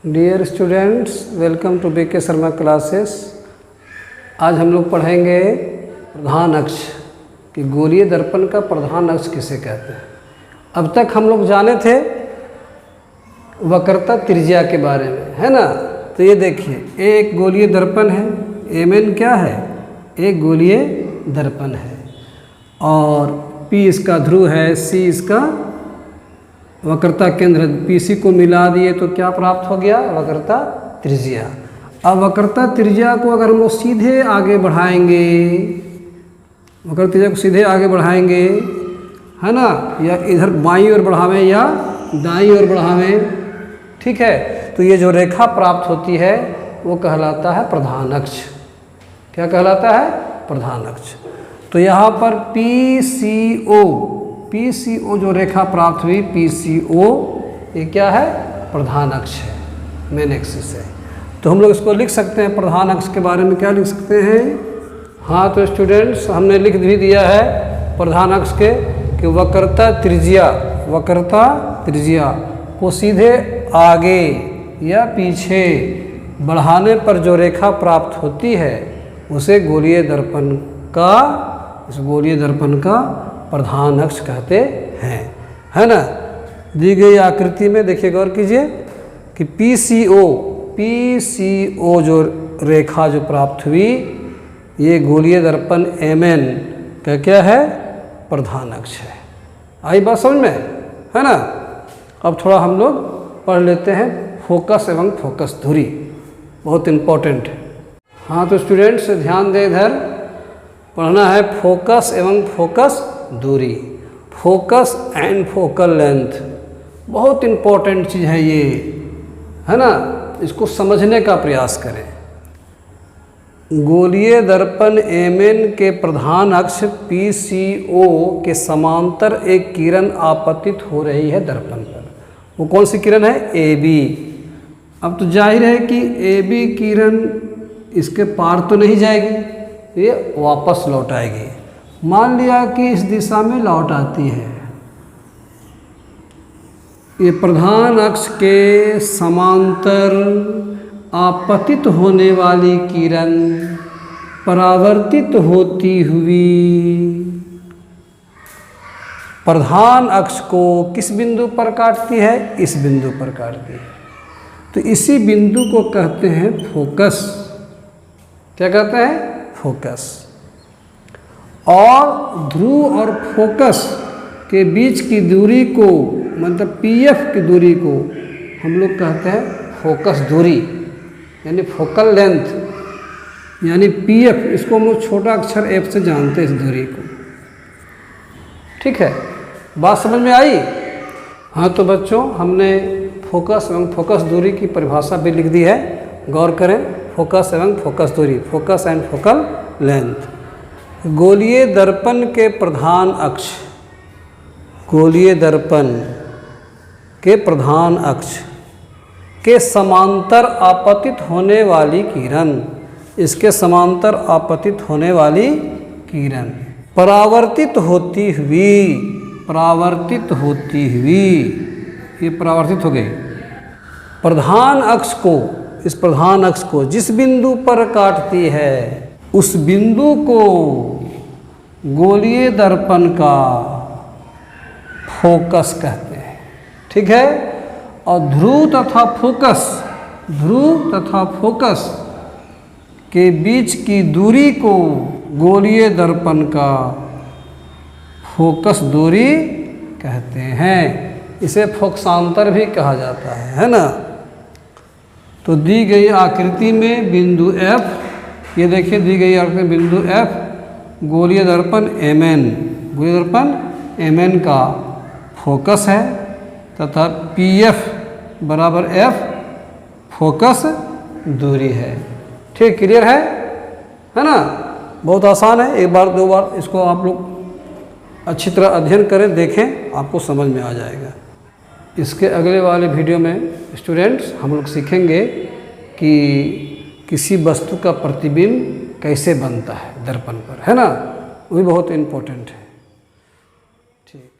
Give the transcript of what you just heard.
Dear students, welcome to BK Sharma classes. आज हम लोग पढ़ेंगे प्रधान अक्ष कि गोलीय दर्पण का प्रधान अक्ष किसे कहते हैं। अब तक हम लोग जाने थे वक्रता त्रिज्या के बारे में, है ना। तो ये देखिए, एक गोलीय दर्पण है, Mn क्या है, एक गोलीय दर्पण है, और P इसका ध्रुव है, C इसका वक्रता केंद्र। PC को मिला दिए तो क्या प्राप्त हो गया, वक्रता त्रिज्या। अब वक्रता त्रिज्या को अगर हम लोग सीधे आगे बढ़ाएंगे, वक्रता त्रिज्या को सीधे आगे बढ़ाएंगे, है ना, या इधर बाईं ओर बढ़ावें या दाईं ओर बढ़ावें, ठीक है, तो ये जो रेखा प्राप्त होती है वो कहलाता है प्रधान अक्ष। क्या कहलाता है, प्रधान अक्ष। तो यहाँ पर PCO जो रेखा प्राप्त हुई, PCO, ये क्या है, प्रधान अक्ष है, मेन एक्सिस है। तो हम लोग इसको लिख सकते हैं, प्रधान अक्ष के बारे में क्या लिख सकते हैं। हाँ तो स्टूडेंट्स, हमने लिख भी दिया है प्रधान अक्ष के कि वक्रता त्रिज्या को सीधे आगे या पीछे बढ़ाने पर जो रेखा प्राप्त होती है उसे गोलीय दर्पण का प्रधान अक्ष कहते हैं, है ना। दी गई आकृति में देखिए, गौर कीजिए कि PCO जो रेखा जो प्राप्त हुई, ये गोलीय दर्पण Mn का क्या है, प्रधान अक्ष है। आई बात समझ में, है ना। अब थोड़ा हम लोग पढ़ लेते हैं फोकस एवं फोकस दूरी, बहुत इम्पोर्टेंट है। हाँ तो स्टूडेंट्स ध्यान दें, इधर पढ़ना है फोकस एवं फोकस दूरी, फोकस एंड फोकल लेंथ। बहुत इम्पोर्टेंट चीज़ है ये, है ना, इसको समझने का प्रयास करें। गोलीय दर्पण Mn के प्रधान अक्ष PCO के समांतर एक किरण आपतित हो रही है दर्पण पर। वो कौन सी किरण है, AB। अब तो जाहिर है कि AB किरण इसके पार तो नहीं जाएगी, ये वापस लौट आएगी। मान लिया कि इस दिशा में लौट आती है, ये प्रधान अक्ष के समांतर आपतित होने वाली किरण परावर्तित होती हुई प्रधान अक्ष को किस बिंदु पर काटती है, इस बिंदु पर काटती है। तो इसी बिंदु को कहते हैं फोकस। क्या कहते हैं, फोकस। और ध्रुव और फोकस के बीच की दूरी को, मतलब PF की दूरी को हम लोग कहते हैं फोकस दूरी, यानी फोकल लेंथ, यानी PF। इसको हम लोग छोटा अक्षर F से जानते हैं, इस दूरी को। ठीक है, बात समझ में आई। हाँ तो बच्चों, हमने फोकस एवं फोकस दूरी की परिभाषा भी लिख दी है, गौर करें। फोकस एवं फोकस दूरी, फोकस एंड फोकल लेंथ। गोलीय दर्पण के प्रधान अक्ष, गोलीय दर्पण के प्रधान अक्ष के समांतर आपतित होने वाली किरण, इसके समांतर आपतित होने वाली किरण परावर्तित होती हुई, ये परावर्तित हो गई प्रधान अक्ष को, इस प्रधान अक्ष को जिस बिंदु पर काटती है उस बिंदु को गोलीय दर्पण का फोकस कहते हैं, ठीक है। और ध्रुव तथा फोकस के बीच की दूरी को गोलीय दर्पण का फोकस दूरी कहते हैं। इसे फोकसांतर भी कहा जाता है ना। तो दी गई आकृति में बिंदु F, ये देखिए दी गई आकृति में बिंदु F गोलीय दर्पण Mn का फोकस है, तथा PF बराबर F फोकस दूरी है। ठीक, क्लियर है ना। बहुत आसान है, एक बार दो बार इसको आप लोग अच्छी तरह अध्ययन करें, देखें, आपको समझ में आ जाएगा। इसके अगले वाले वीडियो में स्टूडेंट्स हम लोग सीखेंगे कि किसी वस्तु का प्रतिबिंब कैसे बनता है दर्पण पर, है ना। वो भी बहुत इम्पोर्टेंट है। ठीक।